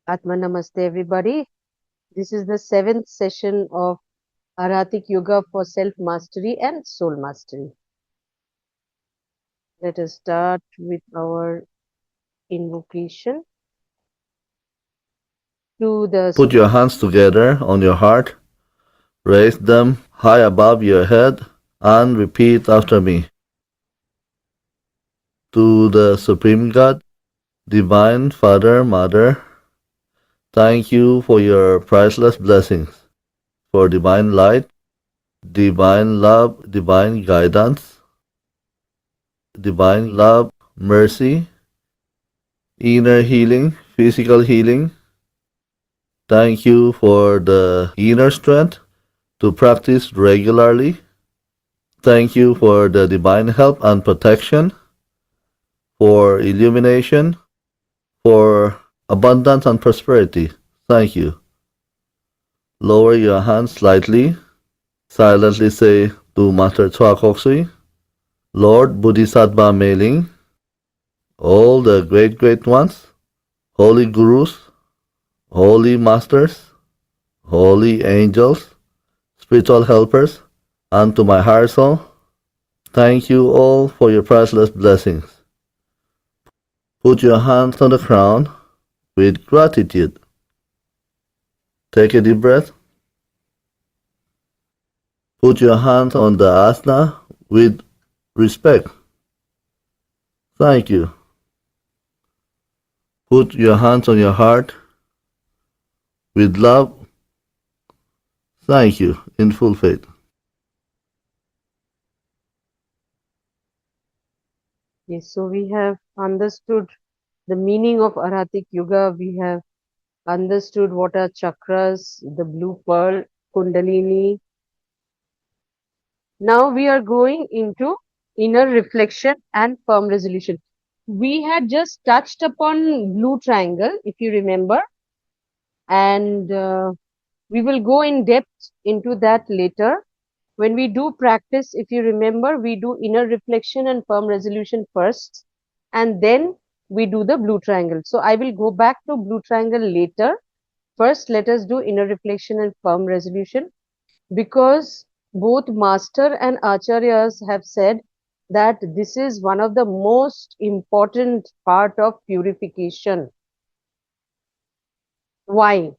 Atma Namaste, everybody. This is the seventh session of Arahatic Yoga for Self Mastery and Soul Mastery. Let us start with our invocation to the Put your hands together on your heart, raise them high above your head, and repeat after me. To the Supreme God, Divine Father, Mother, thank you for your priceless blessings, for divine light, divine love, divine guidance, divine love, mercy, inner healing, physical healing. Thank you for the inner strength to practice regularly. Thank you for the divine help and protection, for illumination, for abundance and prosperity. Thank you. Lower your hands slightly. Silently say to Master Chua Koksui, Lord Bodhisattva Meiling, all the great ones, holy gurus, holy masters, holy angels, spiritual helpers, and to my higher soul, thank you all for your priceless blessings. Put your hands on the crown with gratitude. Take a deep breath. Put your hands on the asana with respect. Thank you. Put your hands on your heart with love. Thank you in full faith. Yes, so we have understood the meaning of Arahatic Yoga. We have understood what are chakras, the blue pearl, Kundalini. Now we are going into inner reflection and firm resolution. We had just touched upon blue triangle, if you remember, and we will go in depth into that later. When we do practice, if you remember, we do inner reflection and firm resolution first, and then we do the blue triangle. So I will go back to blue triangle later. First, let us do inner reflection and firm resolution, because both master and acharyas have said that this is one of the most important part of purification. Why?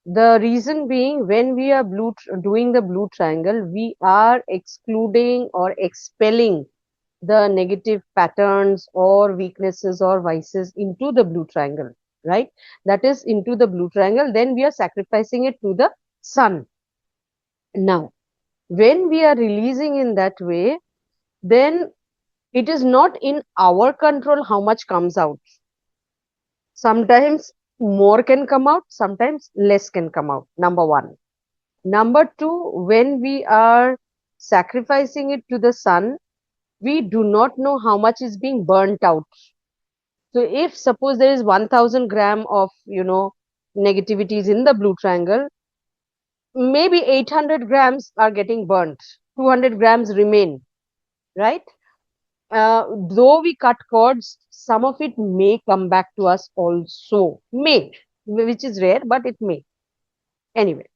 The reason being, when we are doing the blue triangle, we are excluding or expelling the negative patterns or weaknesses or vices into the blue triangle, right? That is into the blue triangle. Then we are sacrificing it to the sun. Now, when we are releasing in that way, then it is not in our control how much comes out. Sometimes more can come out, sometimes less can come out. Number one. Number two, when we are sacrificing it to the sun, we do not know how much is being burnt out. So if suppose there is 1000 gram of, negativities in the blue triangle, maybe 800 grams are getting burnt, 200 grams remain, right? Though we cut cords, some of it may come back to us also, may, which is rare, but it may. Anyway,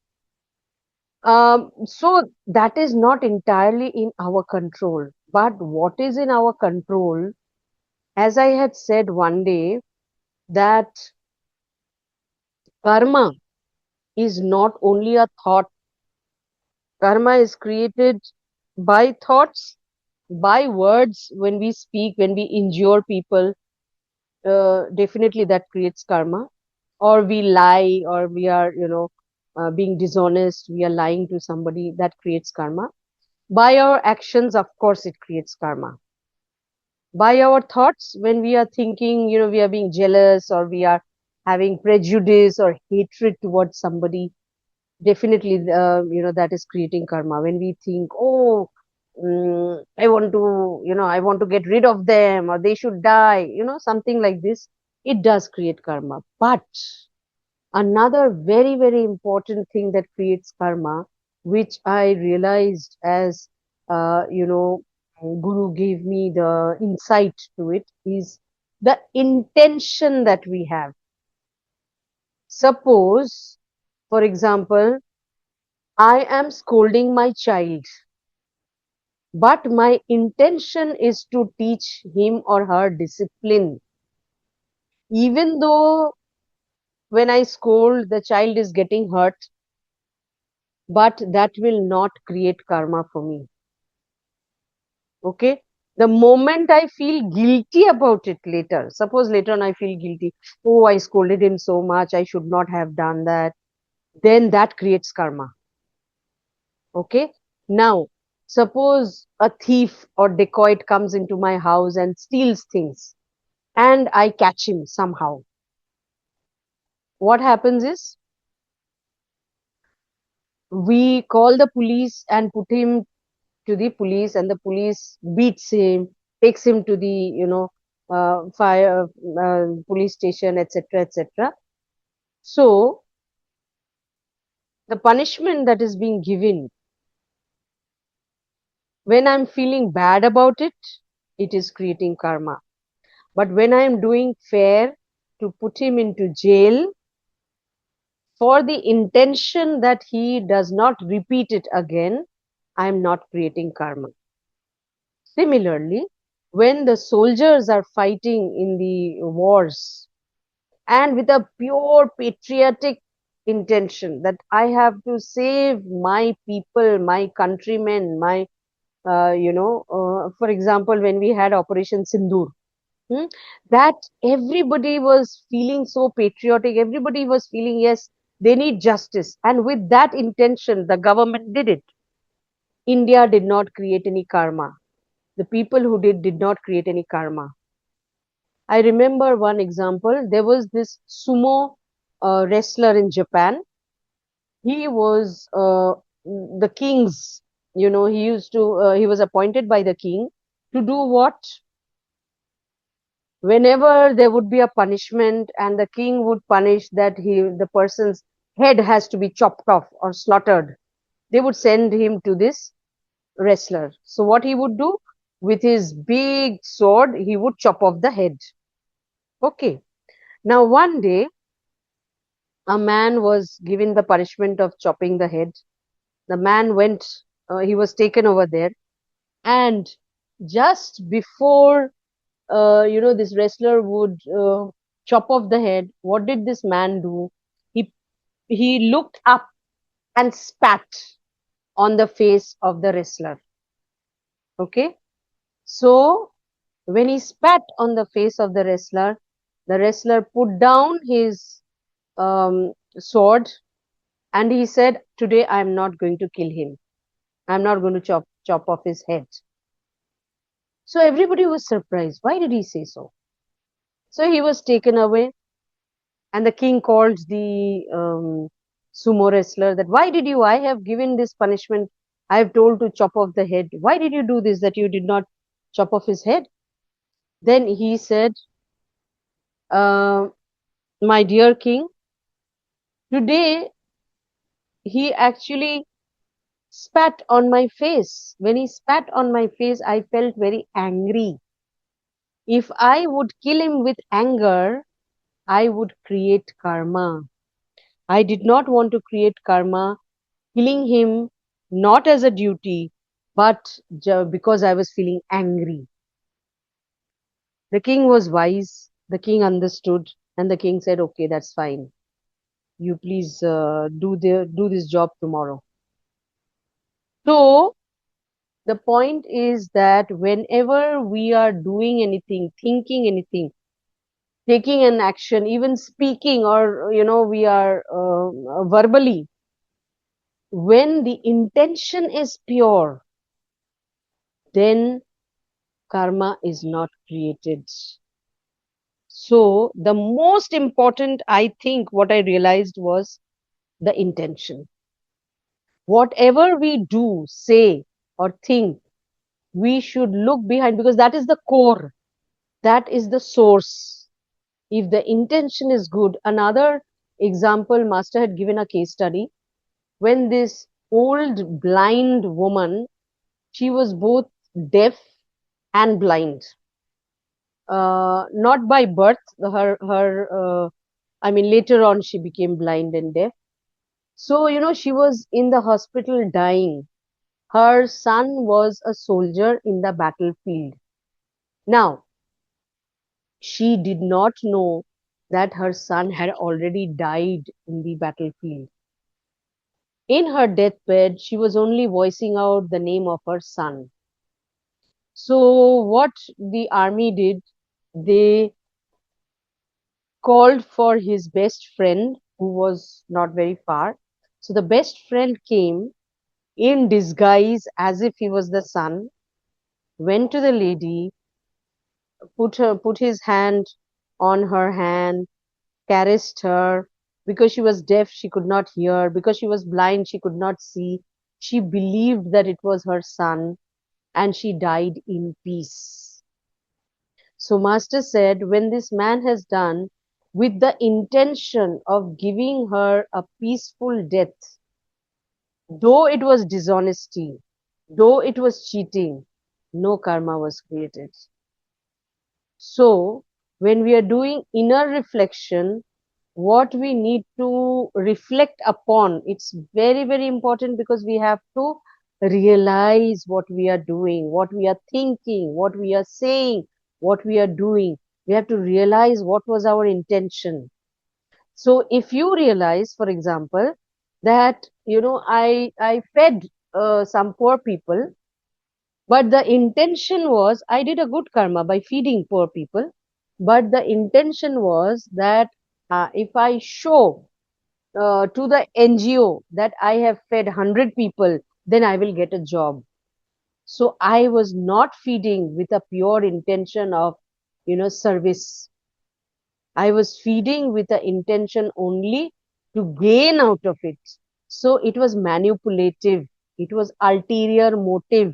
so that is not entirely in our control. But what is in our control, as I had said one day, that karma is not only a thought. Karma is created by thoughts, by words. When we speak, when we injure people, definitely that creates karma. Or we lie, or we are, being dishonest, we are lying to somebody, that creates karma. By our actions, of course, it creates karma. By our thoughts, when we are thinking, we are being jealous, or we are having prejudice or hatred towards somebody, definitely, that is creating karma. When we think, oh, I want to get rid of them, or they should die, something like this, it does create karma. But another very, very important thing that creates karma, which I realized as, Guru gave me the insight to it, is the intention that we have. Suppose, for example, I am scolding my child, but my intention is to teach him or her discipline. Even though when I scold, the child is getting hurt, but that will not create karma for me. Okay? The moment I feel guilty about it later, suppose later on I feel guilty, oh, I scolded him so much, I should not have done that, then that creates karma. Okay? Now, suppose a thief or dacoit comes into my house and steals things, and I catch him somehow. What happens is, we call the police and put him to the police, and the police beats him, takes him to the, fire, police station, etc., etc. So the punishment that is being given, when I'm feeling bad about it, it is creating karma. But when I'm doing fair to put him into jail for the intention that he does not repeat it again, I'm not creating karma. Similarly, when the soldiers are fighting in the wars and with a pure patriotic intention that I have to save my people, my countrymen, my, for example, when we had Operation Sindoor, hmm, that everybody was feeling so patriotic, everybody was feeling, yes, they need justice. And with that intention, the government did it. India did not create any karma. The people who did not create any karma. I remember one example. There was this sumo wrestler in Japan. He was the king's, he was appointed by the king to do what? Whenever there would be a punishment and the king would punish that the person's head has to be chopped off or slaughtered, they would send him to this wrestler. So what he would do? With his big sword, he would chop off the head. Okay. Now, one day, a man was given the punishment of chopping the head. The man went, he was taken over there. And just before, this wrestler would chop off the head, what did this man do? He, he looked up and spat on the face of the wrestler. Okay. So, when he spat on the face of the wrestler put down his sword and he said, today I'm not going to kill him. I'm not going to chop off his head. So everybody was surprised. Why did he say so? So he was taken away, and the king called the sumo wrestler that, why did you? I have given this punishment. I have told to chop off the head. Why did you do this that you did not chop off his head? Then he said, uh, my dear king, today he actually spat on my face. When he spat on my face, I felt very angry. If I would kill him with anger, I would create karma. I did not want to create karma, killing him not as a duty, but because I was feeling angry. The king was wise. The king understood, and the king said, "Okay, that's fine. You please do this job tomorrow." So the point is that whenever we are doing anything, thinking anything, taking an action, even speaking, or we are verbally, when the intention is pure, then karma is not created. So the most important, I think, what I realized was the intention. Whatever we do, say, or think, we should look behind, because that is the core, that is the source. If the intention is good, another example, master had given a case study when this old blind woman, she was both deaf and blind, not by birth. Her I mean, later on, she became blind and deaf. So, she was in the hospital dying. Her son was a soldier in the battlefield. Now, she did not know that her son had already died in the battlefield. In her deathbed, she was only voicing out the name of her son. So, what the army did, they called for his best friend who was not very far. So, the best friend came in disguise as if he was the son, went to the lady, put his hand on her hand, caressed her. Because she was deaf, she could not hear. Because she was blind, she could not see. She believed that it was her son, and she died in peace. So, Master said, when this man has done with the intention of giving her a peaceful death, though it was dishonesty, though it was cheating, no karma was created. So, when we are doing inner reflection, what we need to reflect upon, it's very, very important, because we have to realize what we are doing, what we are thinking, what we are saying, what we are doing. We have to realize what was our intention. So if you realize, for example, that I fed some poor people, but the intention was I did a good karma by feeding poor people. But the intention was that if I show to the NGO that I have fed 100 people, then I will get a job. So I was not feeding with a pure intention of, service. I was feeding with the intention only to gain out of it. So it was manipulative. It was ulterior motive.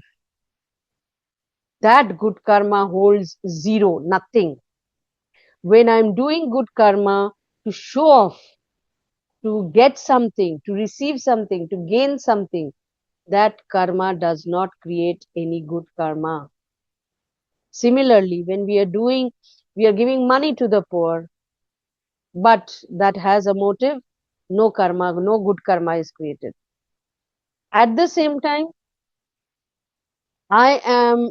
That good karma holds zero, nothing. When I'm doing good karma to show off, to get something, to receive something, to gain something, that karma does not create any good karma. Similarly, when we are giving money to the poor, but that has a motive, no karma, no good karma is created. At the same time, I am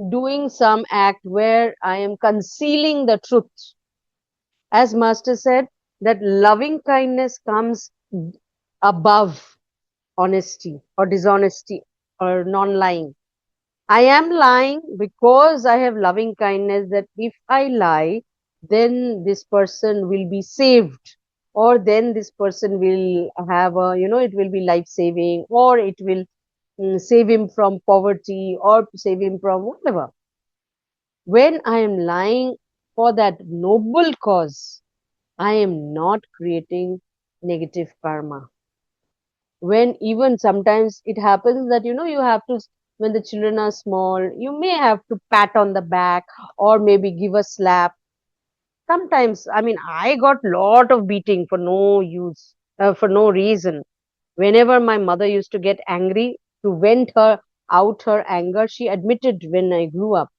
doing some act where I am concealing the truth. As Master said, that loving kindness comes above honesty or dishonesty or non lying. I am lying because I have loving kindness, that if I lie, then this person will be saved, or then this person will have it will be life saving, or it will save him from poverty, or save him from whatever. When I am lying for that noble cause, I am not creating negative karma. When even sometimes it happens that you have to, when the children are small, you may have to pat on the back or maybe give a slap. Sometimes, I mean, I got lot of beating for no use, for no reason. Whenever my mother used to get angry, to vent her out her anger, she admitted when I grew up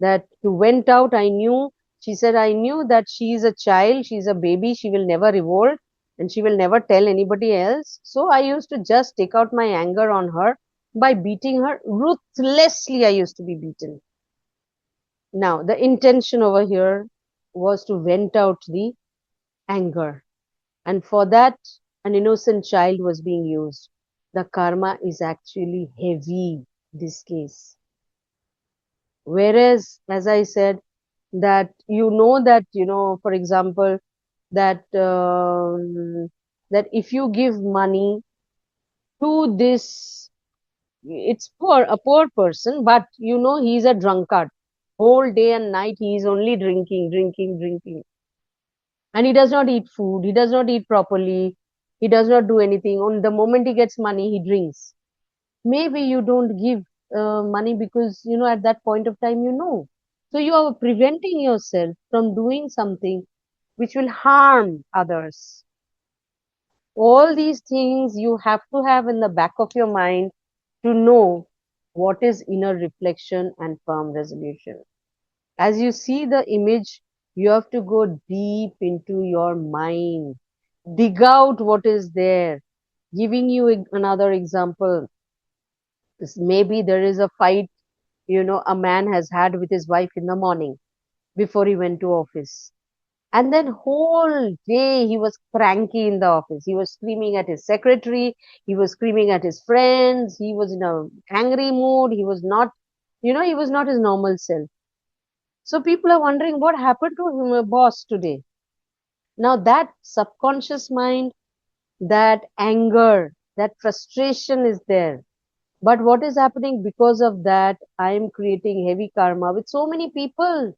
that to went out, I knew, she said, I knew that she is a child, she is a baby, she will never revolt and she will never tell anybody else. So I used to just take out my anger on her by beating her ruthlessly. I used to be beaten. Now, the intention over here was to vent out the anger. And for that, an innocent child was being used. The karma is actually heavy, this case. Whereas, as I said, that that for example, that that if you give money to this, it's a poor person, but he's a drunkard. Whole day and night he is only drinking, drinking, drinking, and he does not eat food. He does not eat properly. He does not do anything. On the moment he gets money, he drinks. Maybe you don't give money because at that point of time so you are preventing yourself from doing something which will harm others. All these things you have to have in the back of your mind to know what is inner reflection and firm resolution. As you see the image You have to go deep into your mind, dig out what is there. Giving you another example, maybe there is a fight, a man has had with his wife in the morning before he went to office. And then whole day he was cranky in the office. He was screaming at his secretary. He was screaming at his friends. He was in a angry mood. He was not his normal self. So people are wondering what happened to him, boss, today. Now that subconscious mind, that anger, that frustration is there. But what is happening because of that? I am creating heavy karma with so many people,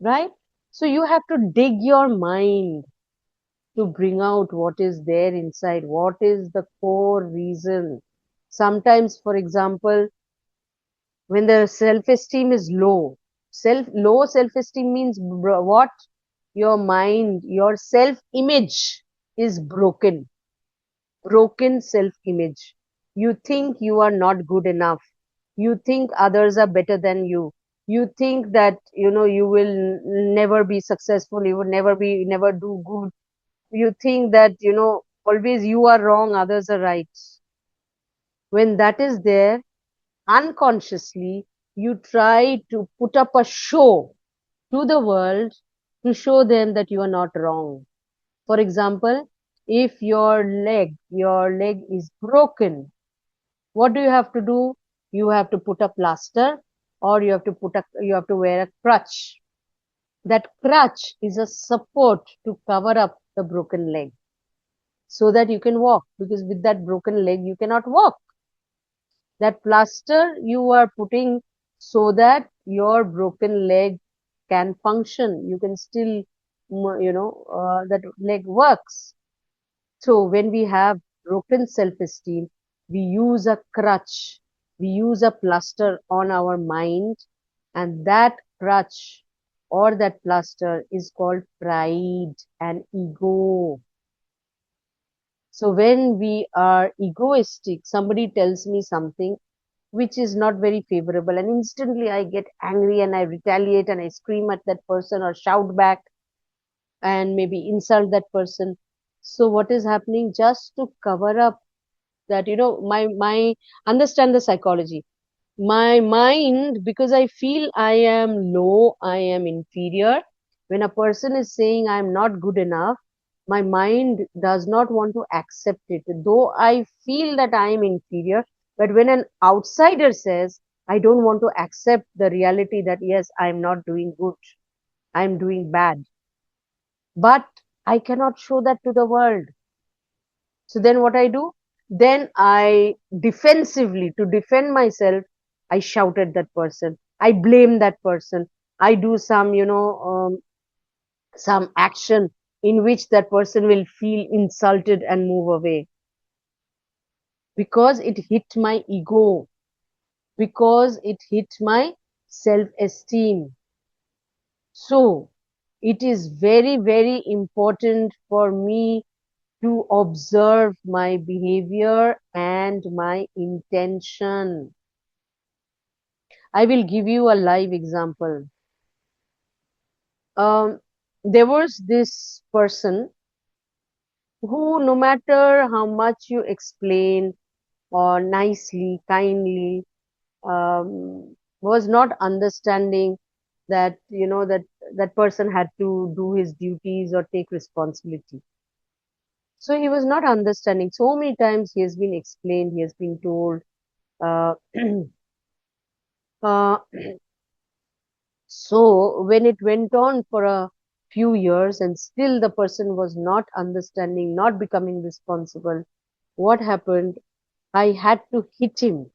right? So you have to dig your mind to bring out what is there inside. What is the core reason? Sometimes, for example, when the self-esteem is low self-esteem means what? Your mind, your self-image is broken self-image. You think you are not good enough. You think others are better than you. You think that, you will never be successful. You will never do good. You think that, always you are wrong, others are right. When that is there, unconsciously, you try to put up a show to the world to show them that you are not wrong. For example, if your leg is broken, what do you have to do? You have to put a plaster, or you have to wear a crutch. That crutch is a support to cover up the broken leg so that you can walk, because with that broken leg you cannot walk. That plaster you are putting so that your broken leg can function. You can still, that leg works. So when we have broken self-esteem, we use a crutch, we use a plaster on our mind, and that crutch or that plaster is called pride and ego. So when we are egoistic, somebody tells me something which is not very favorable, and instantly I get angry and I retaliate and I scream at that person or shout back and maybe insult that person. So what is happening? Just to cover up that, my understand the psychology. My mind, because I feel I am low, I am inferior. When a person is saying I am not good enough, my mind does not want to accept it, though I feel that I am inferior. But when an outsider says, I don't want to accept the reality that yes, I am not doing good, I am doing bad. But I cannot show that to the world. So then what I do? Then I defensively, to defend myself, I shout at that person. I blame that person. I do some action in which that person will feel insulted and move away because it hit my ego, because it hit my self-esteem. So it is very, very important for me to observe my behavior and my intention. I will give you a live example. Um, there was this person who, no matter how much you explain or nicely, kindly, was not understanding that, that person had to do his duties or take responsibility. So he was not understanding. So many times he has been explained, he has been told, uh, uh, so when it went on for a few years and still the person was not understanding, not becoming responsible, what happened? I had to hit him.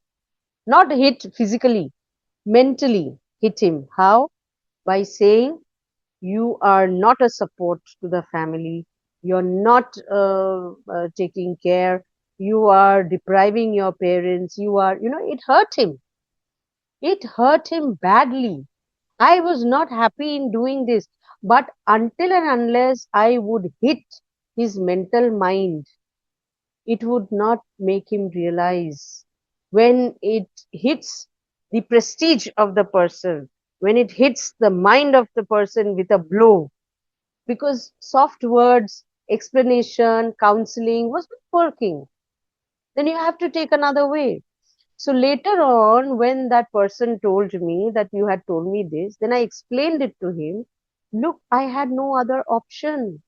Not hit physically, mentally hit him. How? By saying, you are not a support to the family. You're not taking care. You are depriving your parents. It hurt him. It hurt him badly. I was not happy in doing this, but until and unless I would hit his mental mind, it would not make him realize. When it hits the prestige of the person, when it hits the mind of the person with a blow, because soft words, explanation, counseling was not working. Then you have to take another way. So later on, when that person told me that you had told me this, then I explained it to him. Look, I had no other option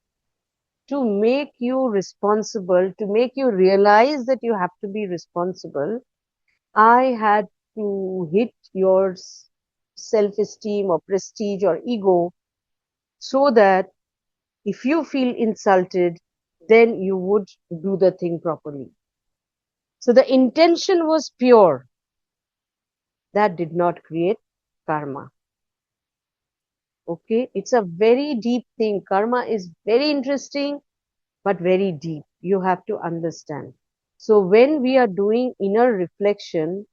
to make you responsible, to make you realize that you have to be responsible. I had to hit your self esteem or prestige or ego so that if you feel insulted, then you would do the thing properly. So the intention was pure. That did not create karma. Okay, it's a very deep thing. Karma is very interesting, but very deep. You have to understand. So when we are doing inner reflection,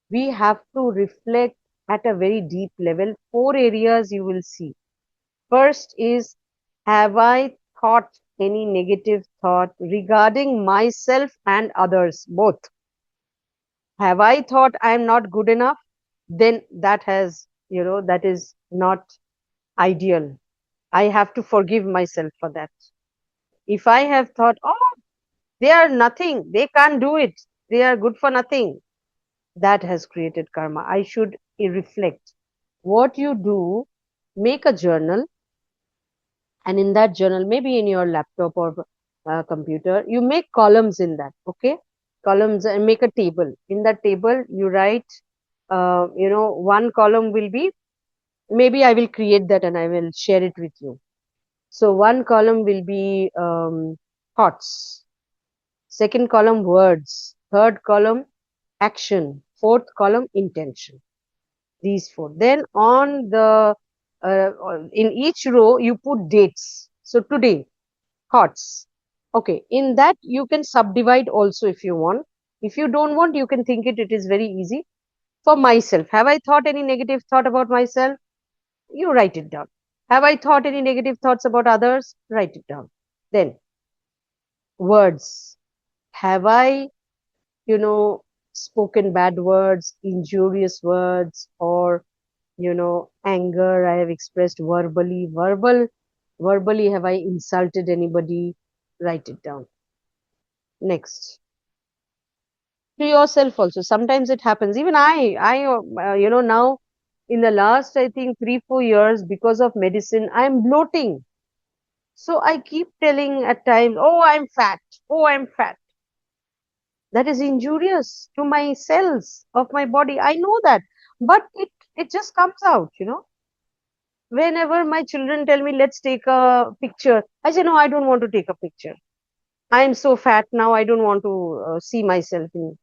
we have to reflect at a very deep level. Four areas you will see. First is, have I thought any negative thought regarding myself and others, both? Have I thought I am not good enough? Then that has, that is not ideal. I have to forgive myself for that. If I have thought, oh, they are nothing, they can't do it, they are good for nothing, that has created karma. I should reflect. What you do, make a journal, and in that journal, maybe in your laptop or computer, you make columns in that, okay? Columns, and make a table. In that table, you write, one column will be, maybe I will create that and I will share it with you. So one column will be thoughts, second column words, third column action, fourth column intention. These four. Then on the in each row you put dates. So today, thoughts. Okay, in that you can subdivide also if you want. If you don't want, you can think it. It is very easy. For myself, have I thought any negative thought about myself? You write it down. Have I thought any negative thoughts about others? Write it down. Then words. Have I, you know, spoken bad words, injurious words, or, anger I have expressed verbally have I insulted anybody? Write it down. Next. To yourself also. Sometimes it happens. Even now in the last, I think 3, 4 years, because of medicine, I'm bloating. So I keep telling at times, oh, I'm fat. Oh, I'm fat. That is injurious to my cells of my body. I know that, but it just comes out. Whenever my children tell me, let's take a picture, I say, no, I don't want to take a picture. I am so fat now, I don't want to see myself in.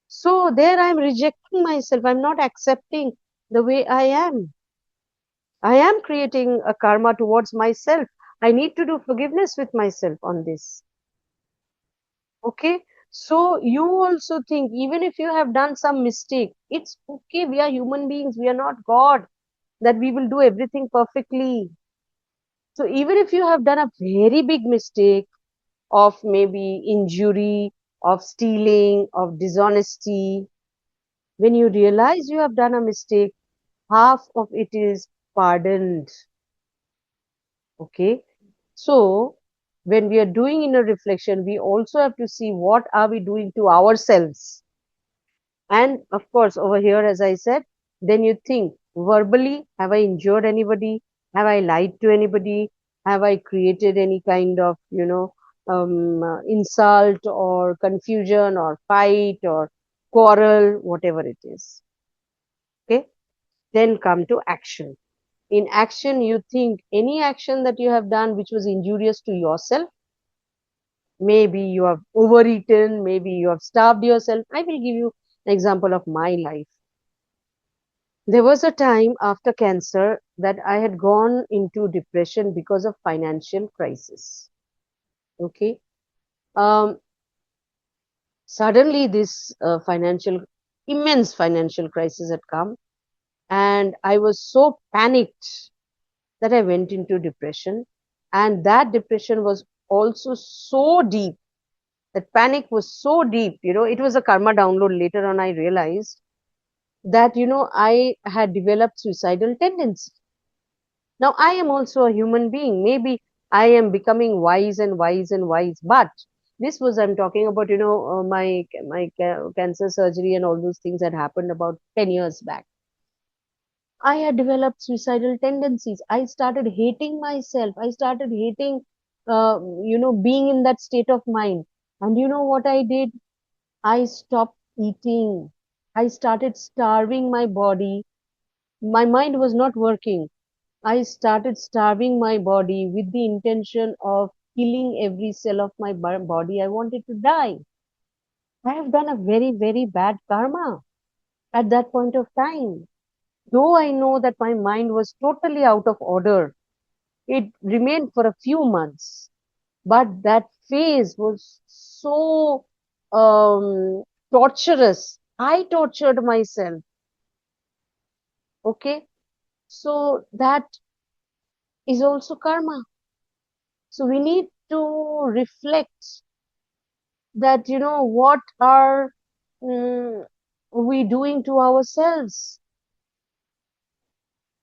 So there I am rejecting myself. I'm not accepting the way I am. I am creating a karma towards myself. I need to do forgiveness with myself on this. Okay. So you also think, even if you have done some mistake, it's okay. We are human beings. We are not God, that we will do everything perfectly. So even if you have done a very big mistake of maybe injury, of stealing, of dishonesty, when you realize you have done a mistake, half of it is pardoned. Okay. So when we are doing inner reflection, we also have to see what are we doing to ourselves. And of course, over here, as I said, then you think verbally, have I injured anybody? Have I lied to anybody? Have I created any kind of, insult or confusion or fight or quarrel, whatever it is? Okay. Then come to action. In action, you think any action that you have done which was injurious to yourself. Maybe you have overeaten, maybe you have starved yourself. I will give you an example of my life. There was a time after cancer that I had gone into depression because of financial crisis. Okay. Um, Suddenly this immense financial crisis had come, and I was so panicked that I went into depression. And that depression was also so deep. That panic was so deep. It was a karma download. Later on, I realized that, I had developed suicidal tendency. Now, I am also a human being. Maybe I am becoming wise and wise and wise, but this was, I'm talking about, my cancer surgery and all those things that happened about 10 years back. I had developed suicidal tendencies. I started hating myself. I started hating, being in that state of mind. And you know what I did? I stopped eating. I started starving my body. My mind was not working. I started starving my body with the intention of killing every cell of my body. I wanted to die. I have done a very, very bad karma at that point of time. Though I know that my mind was totally out of order, it remained for a few months. But that phase was so torturous. I tortured myself. Okay. So that is also karma. So we need to reflect that, what are mm, we doing to ourselves?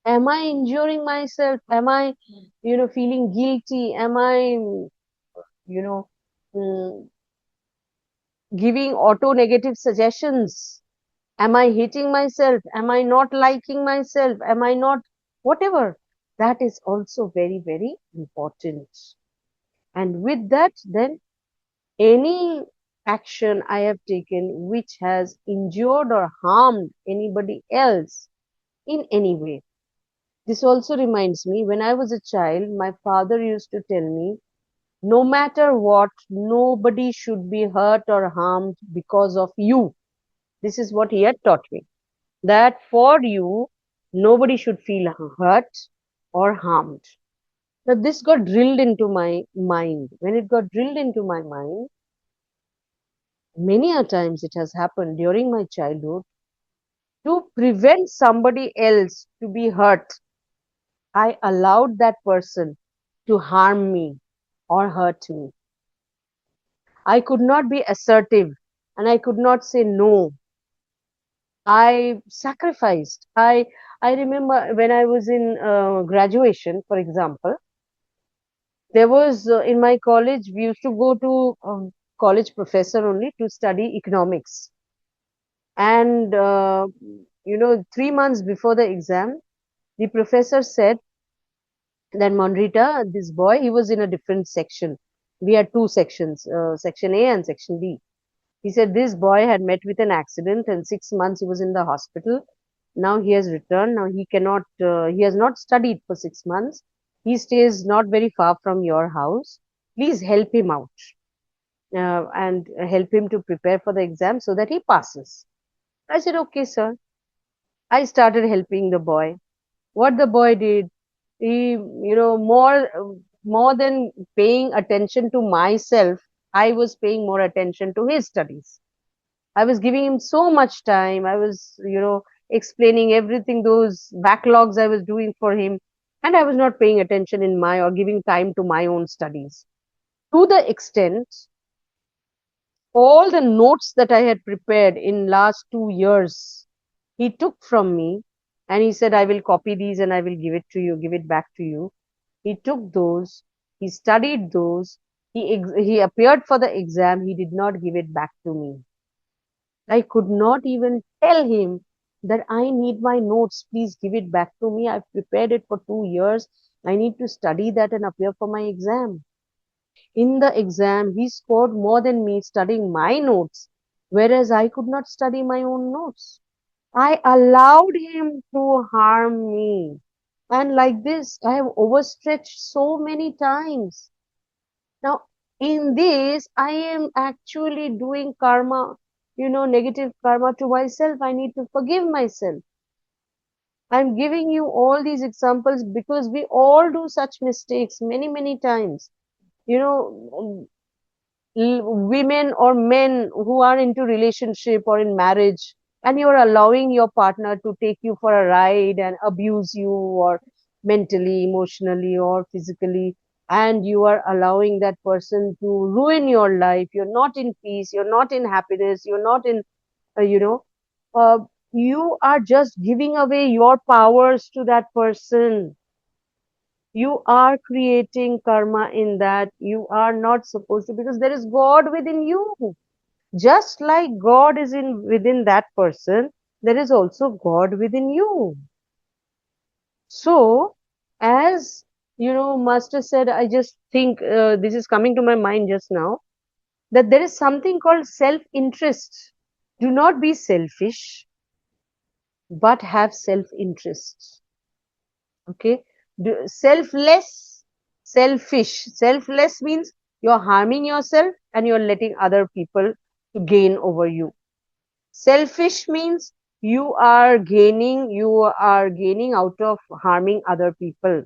Am I injuring myself? Am I, feeling guilty? Am I, you know, mm, giving auto negative suggestions? Am I hating myself? Am I not liking myself? Am I not, whatever? That is also very, very important. And with that, then any action I have taken which has injured or harmed anybody else in any way. This also reminds me, when I was a child, my father used to tell me, no matter what, nobody should be hurt or harmed because of you. This is what he had taught me. That for you, nobody should feel hurt or harmed. Now, this got drilled into my mind. When it got drilled into my mind, many a times it has happened during my childhood to prevent somebody else to be hurt. I allowed that person to harm me or hurt me. I could not be assertive and I could not say no. I sacrificed. I remember when I was in graduation, for example, there was in my college, we used to go to college professor only to study economics. And, 3 months before the exam, the professor said that Monrita, this boy, he was in a different section. We had two sections, section A and section B. He said this boy had met with an accident and 6 months he was in the hospital. Now he has returned. Now he has not studied for 6 months. He stays not very far from your house. Please help him out and help him to prepare for the exam so that he passes. I said, okay, sir. I started helping the boy. What the boy did, he, more than paying attention to myself, I was paying more attention to his studies. I was giving him so much time. I was, explaining everything, those backlogs I was doing for him. And I was not paying attention in my or giving time to my own studies. To the extent, all the notes that I had prepared in last 2 years, he took from me and he said, I will copy these and I will give it to you, give it back to you. He took those, he studied those, he appeared for the exam, he did not give it back to me. I could not even tell him that I need my notes. Please give it back to me. I've prepared it for 2 years. I need to study that and appear for my exam. In the exam, he scored more than me studying my notes, whereas I could not study my own notes. I allowed him to harm me. And like this, I have overstretched so many times. Now, in this, I am actually doing karma, negative karma to myself. I need to forgive myself. I'm giving you all these examples because we all do such mistakes many, many times. You know, women or men who are into relationship or in marriage, and you're allowing your partner to take you for a ride and abuse you or mentally, emotionally or physically, and you are allowing that person to ruin your life. You're not in peace, you're not in happiness, you're not in uh, you know uh, you are just giving away your powers to that person. You are creating karma in that you are not supposed to, because there is God within you. Just like God is in within that person, there is also God within you. So, as Master said, I just think this is coming to my mind just now, that there is something called self-interest. Do not be selfish, but have self-interest. Okay? Selfless, selfish. Selfless means you're harming yourself and you're letting other people to gain over you. Selfish means you are gaining out of harming other people.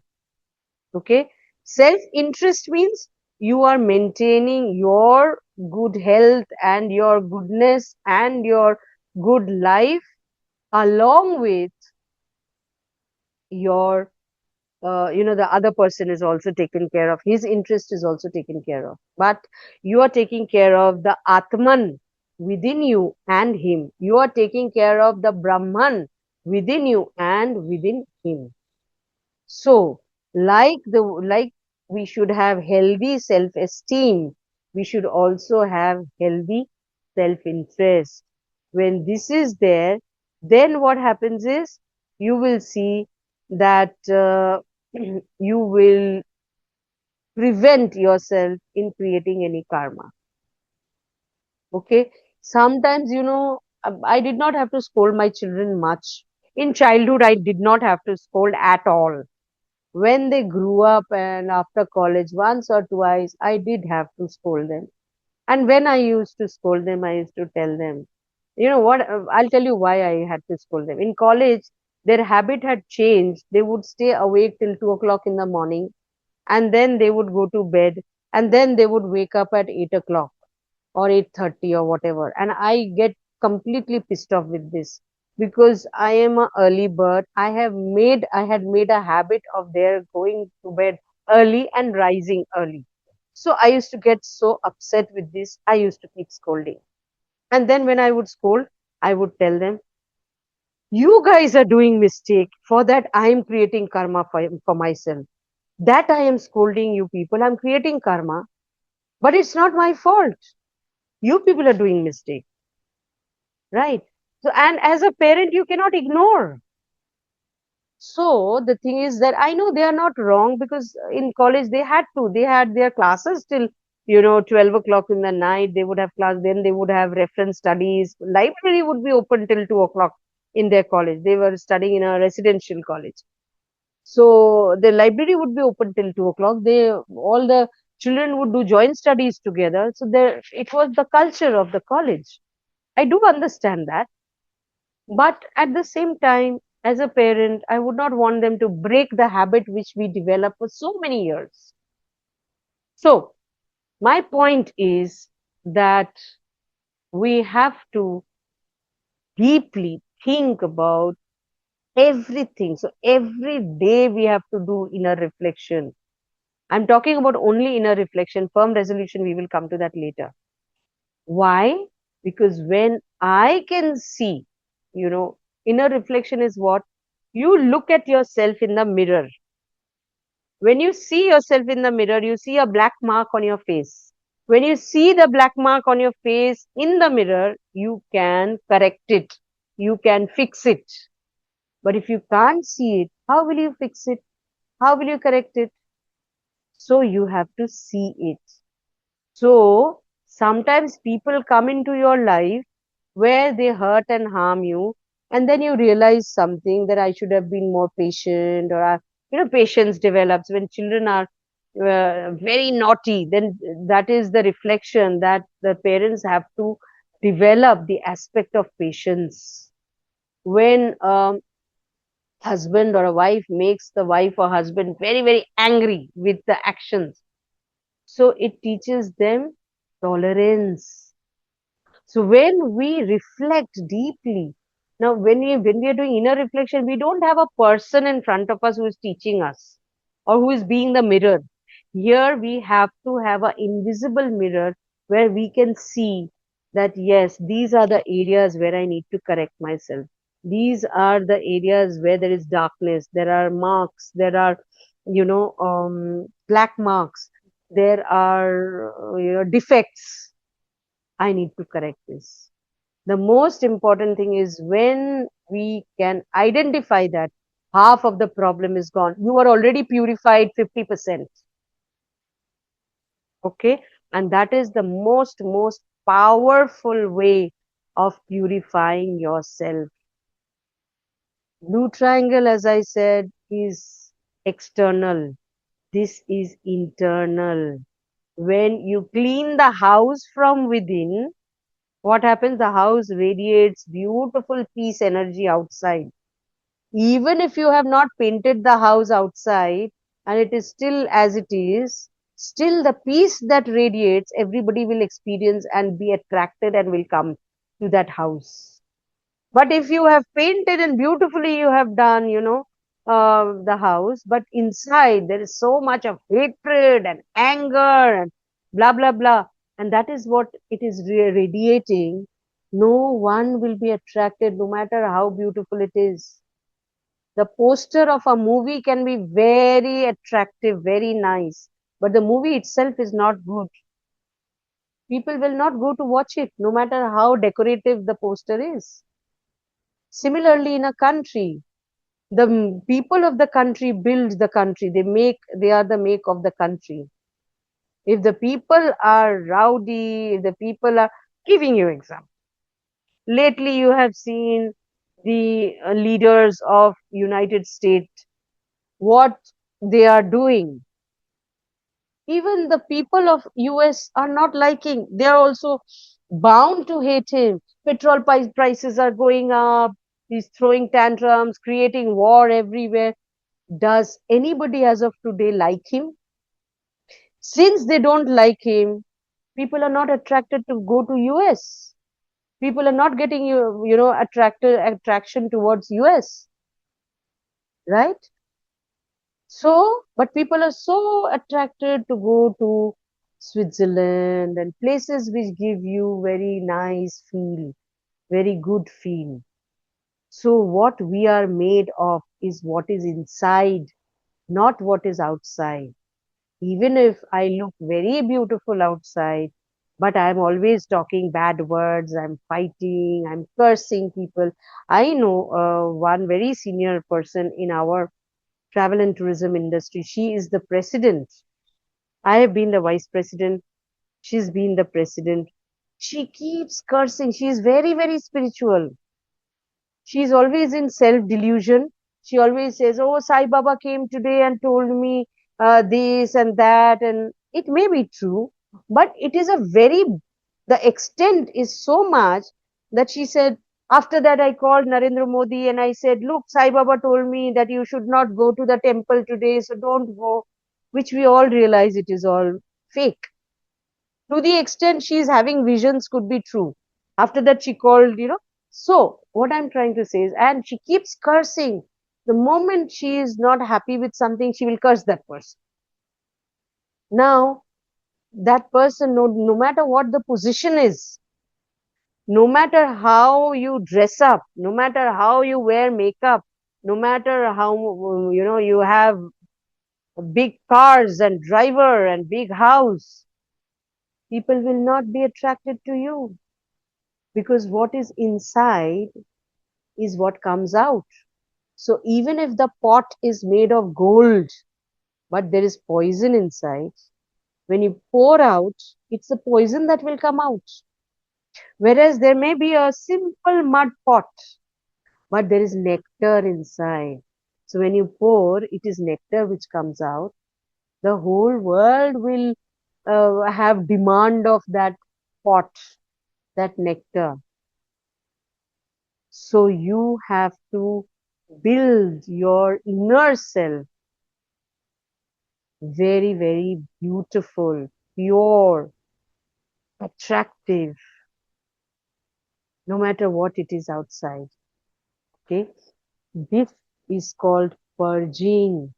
Okay. Self interest means you are maintaining your good health and your goodness and your good life along with your the other person is also taken care of, his interest is also taken care of, but you are taking care of the atman within you and him, you are taking care of the brahman within you and within him. So, like we should have healthy self-esteem, we should also have healthy self-interest. When this is there, then what happens is you will see that you will prevent yourself in creating any karma. Okay. Sometimes, I did not have to scold my children much. In childhood, I did not have to scold at all. When they grew up and after college, once or twice, I did have to scold them. And when I used to scold them, I used to tell them, you know what, I'll tell you why I had to scold them. In college, their habit had changed. They would stay awake till 2 o'clock in the morning, and then they would go to bed, and then they would wake up at 8 o'clock or 8:30 or whatever. And I get completely pissed off with this, because I am a early bird. I had made a habit of their going to bed early and rising early. So I used to get so upset with this. I used to keep scolding. And then when I would scold, I would tell them, you guys are doing mistake. For that, I am creating karma for myself. That I am scolding you people. I'm creating karma, but it's not my fault. You people are doing mistake. Right. So, and as a parent, you cannot ignore. So, the thing is that I know they are not wrong, because in college they had their classes till, 12 o'clock in the night. They would have class, then they would have reference studies. Library would be open till 2 o'clock in their college. They were studying in a residential college. So, the library would be open till 2 o'clock. All the children would do joint studies together. So, it was the culture of the college. I do understand that. But at the same time, as a parent, I would not want them to break the habit which we developed for so many years. So, my point is that we have to deeply think about everything. So, every day we have to do inner reflection. I'm talking about only inner reflection. Firm resolution, we will come to that later. Why? Because when I can see, inner reflection is what? You look at yourself in the mirror. When you see yourself in the mirror, you see a black mark on your face. When you see the black mark on your face in the mirror, you can correct it. You can fix it. But if you can't see it, how will you fix it? How will you correct it? So you have to see it. So sometimes people come into your life where they hurt and harm you, and then you realize something, that I should have been more patient, or patience develops when children are very naughty. Then that is the reflection that the parents have to develop the aspect of patience. When husband or a wife makes the wife or husband very, very angry with the actions, so it teaches them tolerance. So when we reflect deeply, now when we are doing inner reflection, we don't have a person in front of us who is teaching us or who is being the mirror. Here we have to have an invisible mirror where we can see that yes, these are the areas where I need to correct myself. These are the areas where there is darkness. There are marks. There are, black marks. There are, defects. I need to correct this. The most important thing is when we can identify that half of the problem is gone. You are already purified 50%. Okay. And that is the most powerful way of purifying yourself. Blue triangle, as I said, is external. This is internal. When you clean the house from within, what happens? The house radiates beautiful peace energy outside. Even if you have not painted the house outside and it is still as it is, still the peace that radiates, everybody will experience and be attracted and will come to that house. But if you have painted and beautifully you have done, the house, but inside there is so much of hatred and anger and blah, blah, blah. And that is what it is radiating. No one will be attracted no matter how beautiful it is. The poster of a movie can be very attractive, very nice, but the movie itself is not good. People will not go to watch it, no matter how decorative the poster is. Similarly, in a country, the people of the country build the country. They are the make of the country. If the people are rowdy, if the people are giving you example. Lately, you have seen the leaders of United States, what they are doing. Even the people of US are not liking. They are also bound to hate him. Petrol prices are going up. He's throwing tantrums, creating war everywhere. Does anybody as of today like him? Since they don't like him, people are not attracted to go to US. People are not getting attraction towards US, right? So, but people are so attracted to go to Switzerland and places which give you very nice feel, very good feel. So, what we are made of is what is inside, not what is outside. Even if I look very beautiful outside, but I'm always talking bad words, I'm fighting, I'm cursing people. I know one very senior person in our travel and tourism industry. She is the president. I have been the vice president. She's been the president. She keeps cursing. She is very, very spiritual. She's always in self delusion. She always says, "Oh, Sai Baba came today and told me this and that." And it may be true, but it is the extent is so much that she said, after that, I called Narendra Modi and I said, "Look, Sai Baba told me that you should not go to the temple today, so don't go," which we all realize it is all fake. To the extent she is having visions could be true. After that, she called, So, what I'm trying to say is, and she keeps cursing. The moment she is not happy with something, she will curse that person. Now, that person, no matter what the position is, no matter how you dress up, no matter how you wear makeup, no matter how, you have big cars and driver and big house, people will not be attracted to you because what is inside is what comes out. So even if the pot is made of gold, but there is poison inside, when you pour out, it's the poison that will come out. Whereas there may be a simple mud pot, but there is nectar inside. So when you pour, it is nectar which comes out. The whole world will have demand of that pot, that nectar. So you have to build your inner self very, very beautiful, pure, attractive, no matter what it is outside. Okay. This is called purging.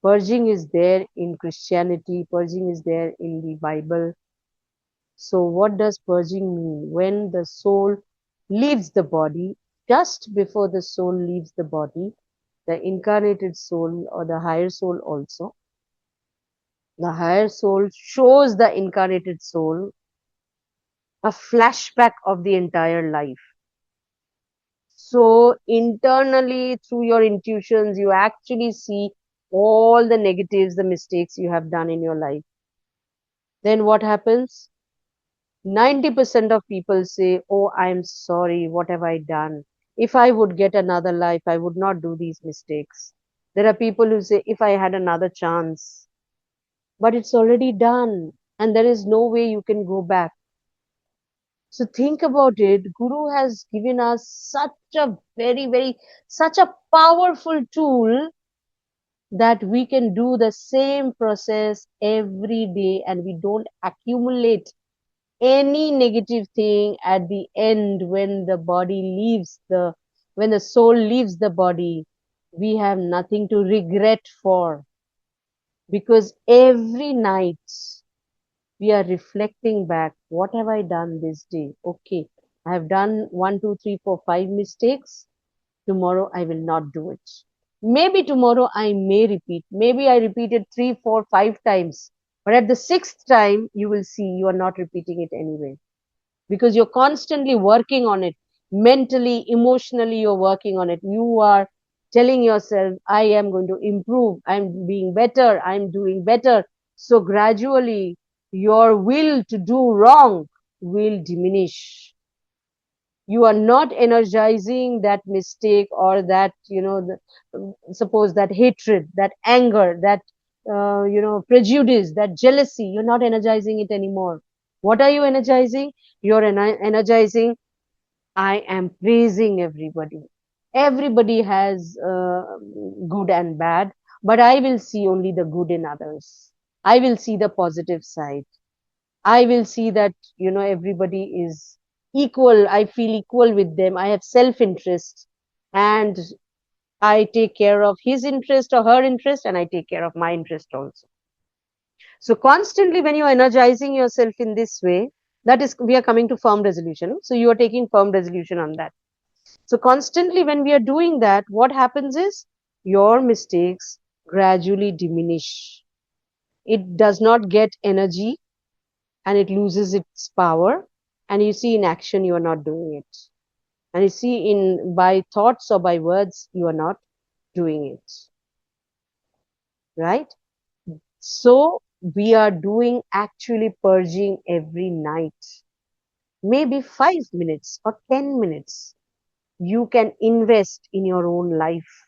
Purging is there in Christianity, purging is there in the Bible. So, what does purging mean? When the soul leaves the body, just before the soul leaves the body, the incarnated soul or the higher soul also, the higher soul shows the incarnated soul a flashback of the entire life. So internally, through your intuitions, you actually see all the negatives, the mistakes you have done in your life. Then what happens? 90% of people say, "Oh, I'm sorry, what have I done? If I would get another life, I would not do these mistakes." There are people who say, "If I had another chance," but it's already done and there is no way you can go back. So think about it. Guru has given us such a such a powerful tool that we can do the same process every day and we don't accumulate any negative thing at the end when the body leaves when the soul leaves the body. We have nothing to regret for, because every night we are reflecting back, what have I done this day? Okay, I have done 1, 2, 3, 4, 5 mistakes. Tomorrow I will not do it. Maybe tomorrow I may repeat. Maybe I repeated 3, 4, 5 times. But at the sixth time, you will see you are not repeating it anyway, because you're constantly working on it. Mentally, emotionally, you're working on it. You are telling yourself, I am going to improve. I'm being better. I'm doing better. So gradually, your will to do wrong will diminish. You are not energizing that mistake or that, suppose that hatred, that anger, that, prejudice, that jealousy. You're not energizing it anymore. What are you energizing? You're energizing, I am praising everybody. Everybody has good and bad, but I will see only the good in others. I will see the positive side. I will see that, everybody is equal. I feel equal with them. I have self interest and I take care of his interest or her interest and I take care of my interest also. So constantly when you're energizing yourself in this way, that is, we are coming to firm resolution. So you are taking firm resolution on that. So constantly when we are doing that, what happens is your mistakes gradually diminish. It does not get energy and it loses its power. And you see in action, you are not doing it. And you see in by thoughts or by words, you are not doing it. Right? So we are doing actually purging every night. Maybe 5 minutes or 10 minutes. You can invest in your own life.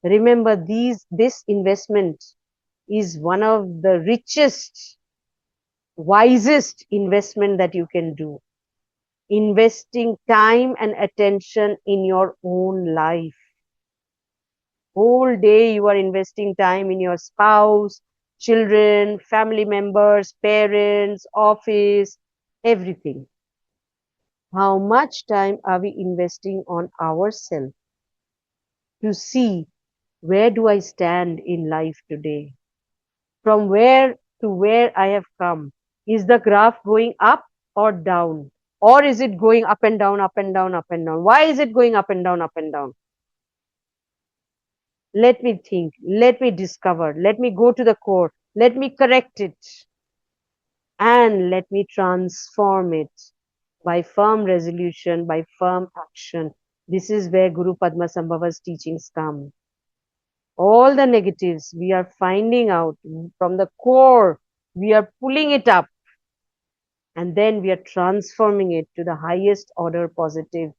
Remember, this investment is one of the richest, wisest investment that you can do. Investing time and attention in your own life. Whole day you are investing time in your spouse, children, family members, parents, office, everything. How much time are we investing on ourselves to see where do I stand in life today? From where to where I have come. Is the graph going up or down? Or is it going up and down, up and down, up and down? Why is it going up and down, up and down? Let me think. Let me discover. Let me go to the core. Let me correct it. And let me transform it by firm resolution, by firm action. This is where Guru Padma Sambhava's teachings come. All the negatives we are finding out from the core, we are pulling it up and then we are transforming it to the highest order positive.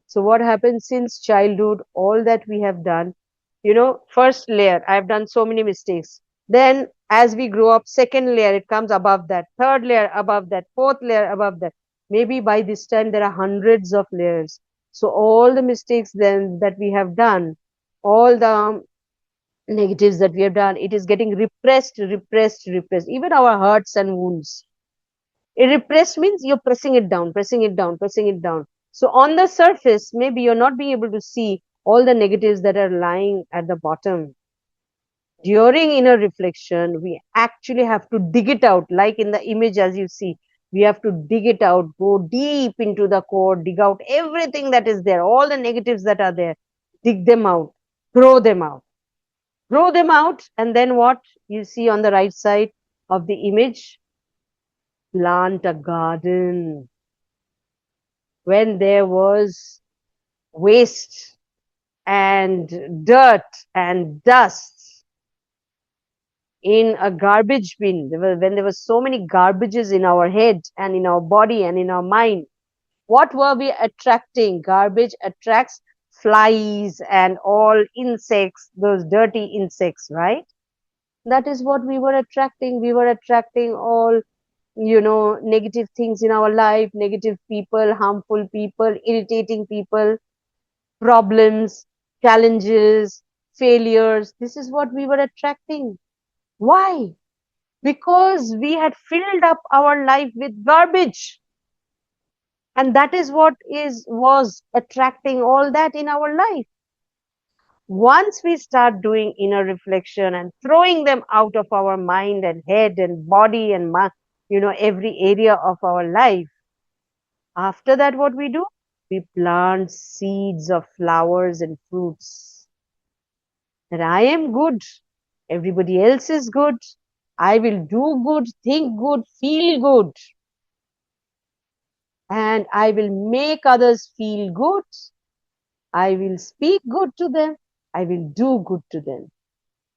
So what happens since childhood, all that we have done, first layer, I've done so many mistakes. Then as we grow up, second layer, it comes above that, third layer above that, fourth layer above that. Maybe by this time there are hundreds of layers. So all the mistakes then that we have done, all the negatives that we have done, it is getting repressed, repressed, repressed. Even our hurts and wounds. Repressed means you're pressing it down, pressing it down, pressing it down. So on the surface, maybe you're not being able to see all the negatives that are lying at the bottom. During inner reflection, we actually have to dig it out, like in the image as you see. We have to dig it out, go deep into the core, dig out everything that is there, all the negatives that are there, dig them out, throw them out, throw them out. And then what you see on the right side of the image? Plant a garden. When there was waste and dirt and dust in a garbage bin, when there were so many garbages in our head and in our body and in our mind, what were we attracting? Garbage attracts flies and all insects, those dirty insects, right? That is what we were attracting. We were attracting all, negative things in our life, negative people, harmful people, irritating people, problems, challenges, failures. This is what we were attracting. Why? Because we had filled up our life with garbage. And that is what was attracting all that in our life. Once we start doing inner reflection and throwing them out of our mind and head and body and every area of our life, after that what we do? We plant seeds of flowers and fruits. That I am good, everybody else is good, I will do good, think good, feel good, and I will make others feel good. I will speak good to them. I will do good to them.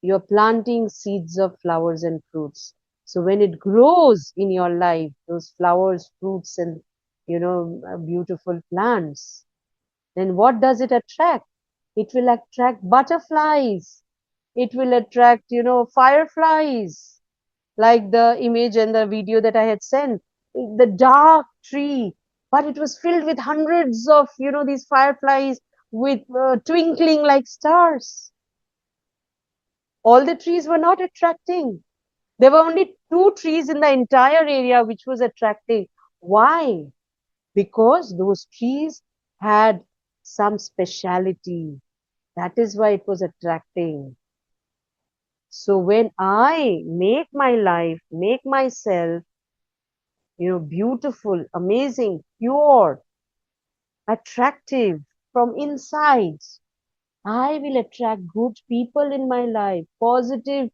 You're planting seeds of flowers and fruits. So when it grows in your life, those flowers, fruits, and beautiful plants, then what does it attract? It will attract butterflies. It will attract, fireflies, like the image and the video that I had sent. The dark tree, but it was filled with hundreds of, these fireflies with twinkling like stars. All the trees were not attracting. There were only two trees in the entire area which was attracting. Why? Because those trees had some speciality. That is why it was attracting. So when I make my life, make myself, beautiful, amazing, pure, attractive from inside, I will attract good people in my life, positive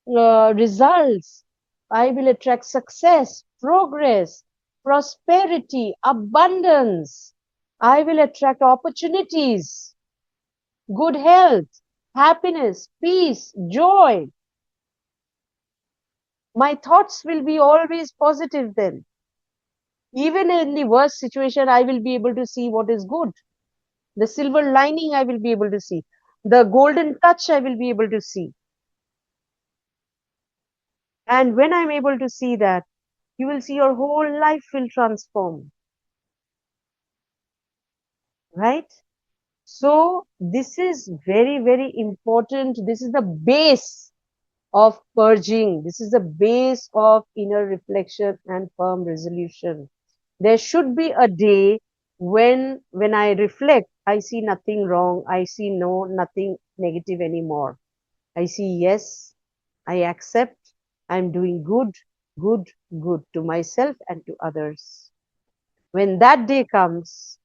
results. I will attract success, progress, prosperity, abundance. I will attract opportunities, good health, happiness, peace, joy. My thoughts will be always positive then. Even in the worst situation, I will be able to see what is good. The silver lining I will be able to see. The golden touch I will be able to see. And when I'm able to see that, you will see your whole life will transform, right? So this is very, very important. This is the base of purging. This is the base of inner reflection and firm resolution. There should be a day when I reflect, I see nothing wrong. I see nothing negative anymore. I see, yes, I accept, I'm doing good, good, good to myself and to others. When that day comes,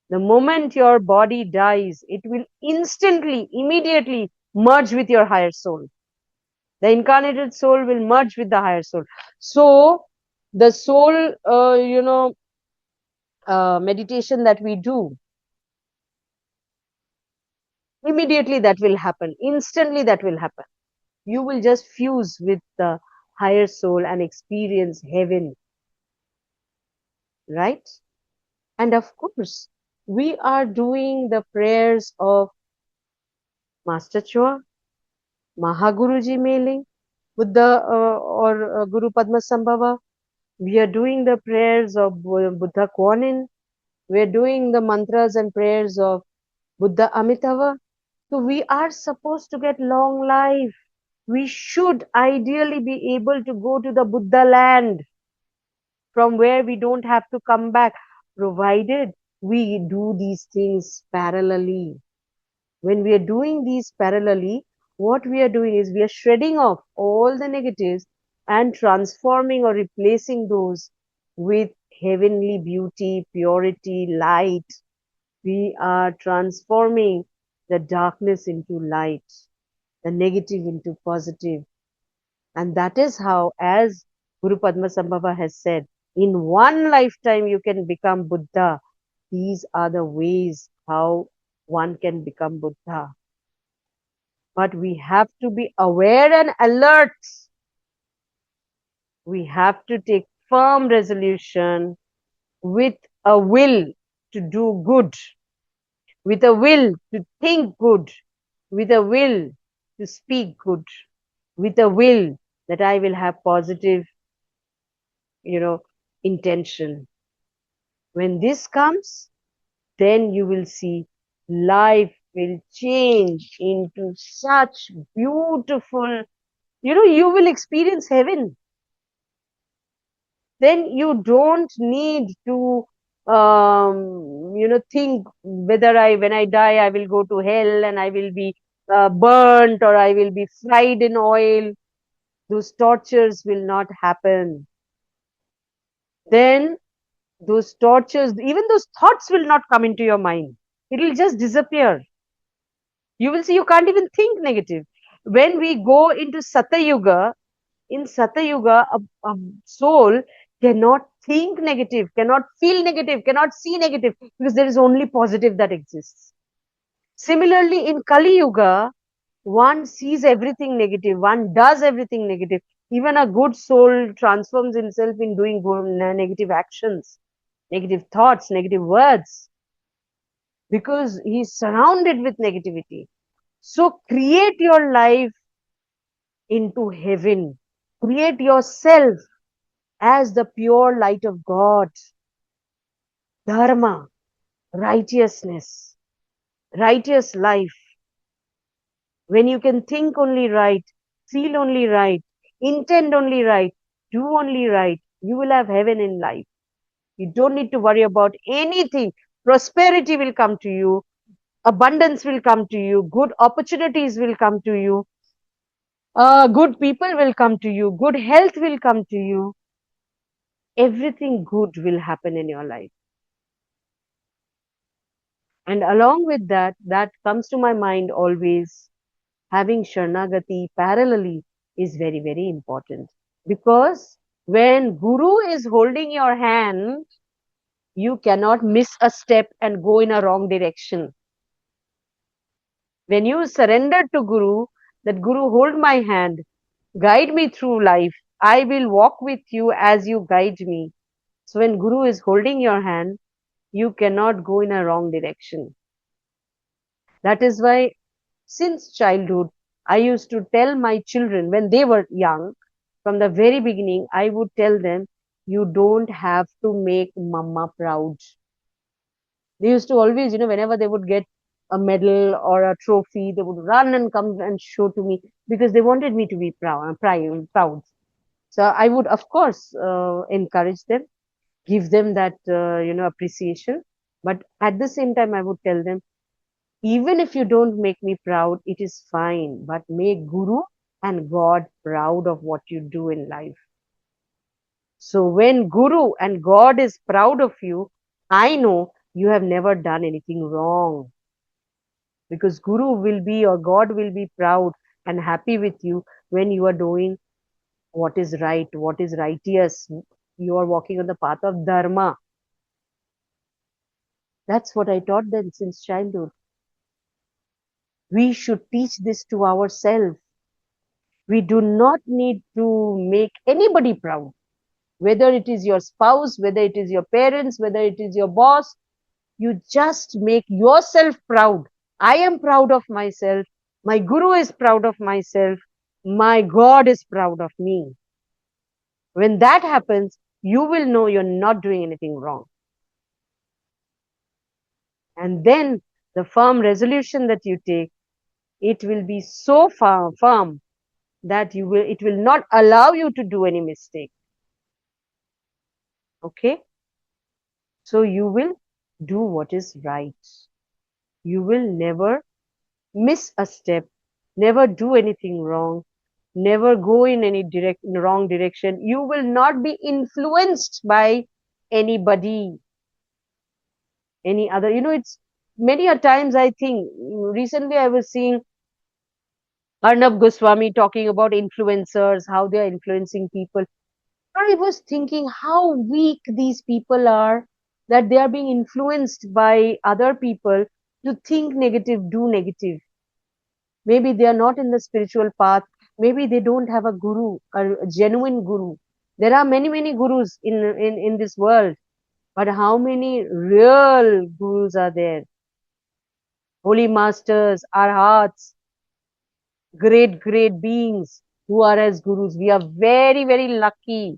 the moment your body dies, it will instantly, immediately merge with your higher soul. The incarnated soul will merge with the higher soul. So, the soul, meditation that we do, immediately that will happen. Instantly that will happen. You will just fuse with the higher soul and experience heaven, right? And of course, we are doing the prayers of Master Chua, Mahaguruji Mailing, Buddha or Guru Padma Sambhava. We are doing the prayers of Buddha Kuan. We are doing the mantras and prayers of Buddha Amitabha. So we are supposed to get long life. We should ideally be able to go to the Buddha land from where we don't have to come back, provided we do these things parallelly. When we are doing these parallelly, what we are doing is we are shredding off all the negatives and transforming or replacing those with heavenly beauty, purity, light. We are transforming the darkness into light, the negative into positive. And that is how, as Guru Padmasambhava has said, in one lifetime you can become Buddha. These are the ways how one can become Buddha. But we have to be aware and alert. We have to take firm resolution with a will to do good, with a will to think good, with a will to speak good, with a will that I will have positive, you know, intention. When this comes, then you will see life will change into such beautiful, you will experience heaven. Then you don't need to, think whether when I die, I will go to hell and I will be burnt or I will be fried in oil. Those tortures will not happen. Then those tortures, even those thoughts will not come into your mind. It will just disappear. You will see you can't even think negative. When we go into Satayuga, in Satayuga, a soul cannot think negative, cannot feel negative, cannot see negative, because there is only positive that exists. Similarly, in Kali Yuga, one sees everything negative, one does everything negative. Even a good soul transforms himself in doing negative actions, negative thoughts, negative words, because he's surrounded with negativity. So create your life into heaven. Create yourself as the pure light of God, dharma, righteousness, righteous life. When you can think only right, feel only right, intend only right, do only right, you will have heaven in life. You don't need to worry about anything. Prosperity will come to you, abundance will come to you, good opportunities will come to you, good people will come to you, good health will come to you. Everything good will happen in your life. And along with that, that comes to my mind always, having Sharanagati parallelly is very, very important. Because when Guru is holding your hand, you cannot miss a step and go in a wrong direction. When you surrender to Guru, that Guru hold my hand, guide me through life, I will walk with you as you guide me. So when Guru is holding your hand, you cannot go in a wrong direction. That is why since childhood, I used to tell my children when they were young, from the very beginning, I would tell them, you don't have to make mama proud. They used to always, whenever they would get a medal or a trophy, they would run and come and show to me because they wanted me to be proud. So I would, of course, encourage them, give them that, appreciation. But at the same time, I would tell them, even if you don't make me proud, it is fine, but make Guru and God proud of what you do in life. So when Guru and God is proud of you, I know you have never done anything wrong, because Guru will be or God will be proud and happy with you when you are doing what is right, what is righteous. You are walking on the path of Dharma. That's what I taught them since childhood. We should teach this to ourselves. We do not need to make anybody proud, whether it is your spouse, whether it is your parents, whether it is your boss. You just make yourself proud. I am proud of myself. My Guru is proud of myself. My God is proud of me. When that happens, you will know you're not doing anything wrong. And then the firm resolution that you take, it will be so firm that it will not allow you to do any mistake. Okay? So you will do what is right. You will never miss a step, never do anything wrong. Never go in any wrong direction. You will not be influenced by anybody, any other. It's many a times I think recently I was seeing Arnab Goswami talking about influencers, how they are influencing people. I was thinking how weak these people are, that they are being influenced by other people to think negative, do negative. Maybe they are not in the spiritual path. Maybe they don't have a guru, a genuine guru. There are many, many gurus in this world, but how many real gurus are there? Holy masters, arhats, great, great beings who are as gurus. We are very, very lucky.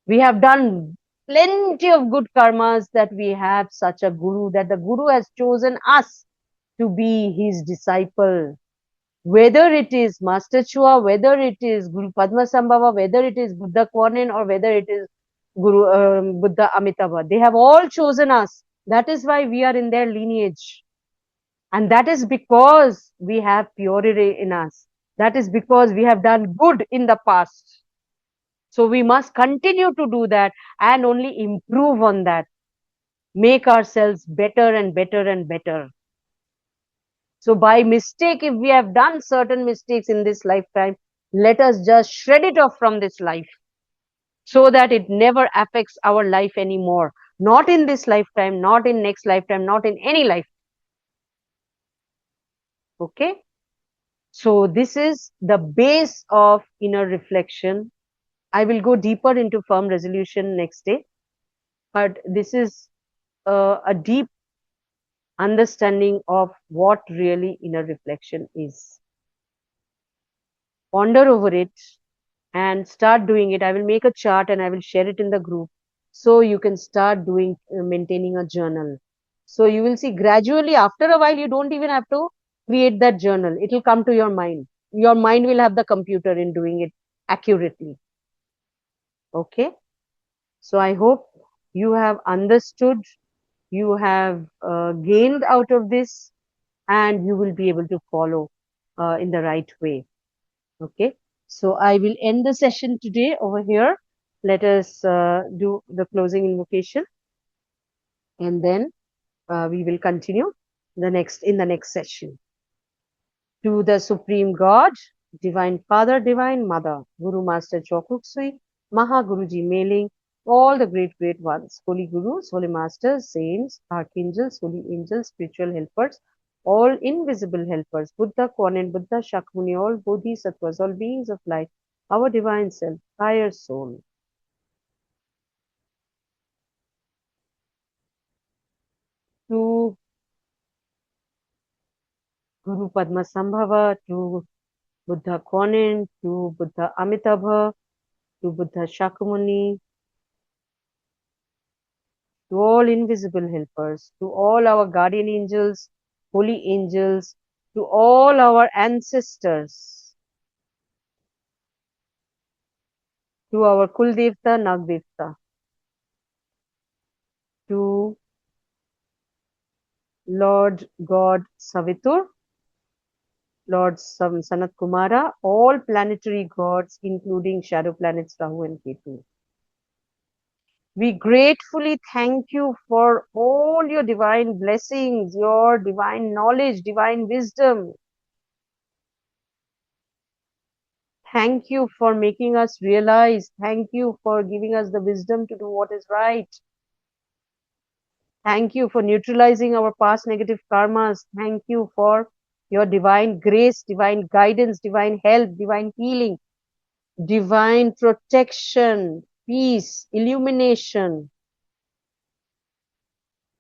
We have done plenty of good karmas that we have such a guru, that the guru has chosen us to be his disciple. Whether it is Master Chua, whether it is Guru Padma Sambhava, whether it is Buddha Kwanin, or whether it is Guru Buddha Amitabha, they have all chosen us. That is why we are in their lineage. And that is because we have purity in us. That is because we have done good in the past. So we must continue to do that and only improve on that, make ourselves better and better and better. So by mistake, if we have done certain mistakes in this lifetime, let us just shred it off from this life so that it never affects our life anymore. Not in this lifetime, not in next lifetime, not in any life. Okay. So this is the base of inner reflection. I will go deeper into firm resolution next day, but this is a deep understanding of what really inner reflection is. Ponder over it and start doing it. I will make a chart and I will share it in the group so you can start doing, maintaining a journal. So you will see gradually after a while, you don't even have to create that journal. It will come to your mind. Your mind will have the computer in doing it accurately. Okay. So I hope you have understood, you have gained out of this, and you will be able to follow in the right way. Okay. So I will end the session today over here. Let us do the closing invocation, and then we will continue in the next session. To the Supreme God, Divine Father, Divine Mother, Guru Master Chokuksui, Maha Guruji Mailing, all the great, great ones, Holy Gurus, Holy Masters, Saints, Archangels, Holy Angels, Spiritual Helpers, all invisible helpers, Buddha, Kwanin, Buddha, Shakmuni, all Bodhisattvas, all beings of light, our Divine Self, higher soul. To Guru Padma Sambhava, to Buddha Kwanin, to Buddha Amitabha, to Buddha Shakyamuni, to all invisible helpers, to all our guardian angels, holy angels, to all our ancestors, to our Kuldevta, Nagdevta, to Lord God Savitur, Lord Sanat Kumara, all planetary gods, including shadow planets Rahu and Ketu. We gratefully thank you for all your divine blessings, your divine knowledge, divine wisdom. Thank you for making us realize. Thank you for giving us the wisdom to do what is right. Thank you for neutralizing our past negative karmas. Thank you for your divine grace, divine guidance, divine help, divine healing, divine protection, peace, illumination,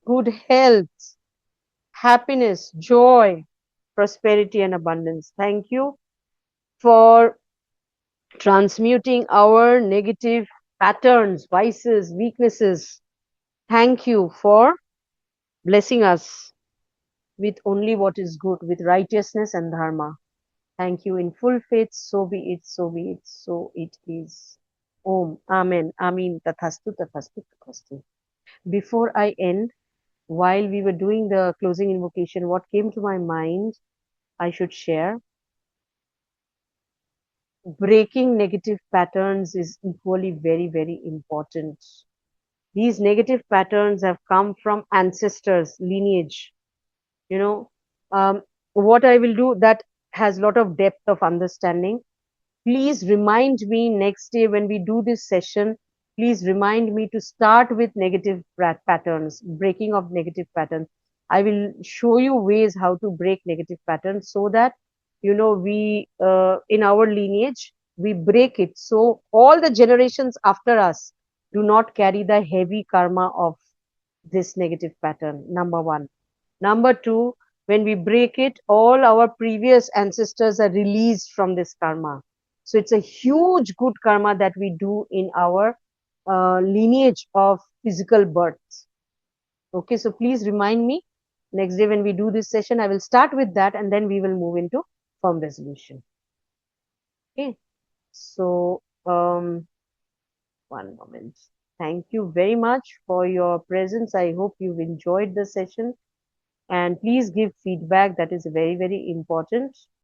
good health, happiness, joy, prosperity, and abundance. Thank you for transmuting our negative patterns, vices, weaknesses. Thank you for blessing us with only what is good, with righteousness and dharma. Thank you in full faith. So be it, so be it, so it is. Om. Amen. Amin. Tathastu, tathastu, tathastu. Before I end, while we were doing the closing invocation, what came to my mind I should share. breaking negative patterns is equally very, very important. These negative patterns have come from ancestors, lineage. You know, what I will do that has a lot of depth of understanding. Please remind me next day when we do this session. Please remind me to start with negative patterns, breaking of negative patterns. I will show you ways how to break negative patterns so that, we, in our lineage, we break it. So all the generations after us do not carry the heavy karma of this negative pattern. Number one. Number two, when we break it, all our previous ancestors are released from this karma. So it's a huge good karma that we do in our lineage of physical births. Okay, so please remind me next day when we do this session. I will start with that and then we will move into firm resolution. Okay, so one moment. Thank you very much for your presence. I hope you've enjoyed the session and please give feedback. That is very, very important.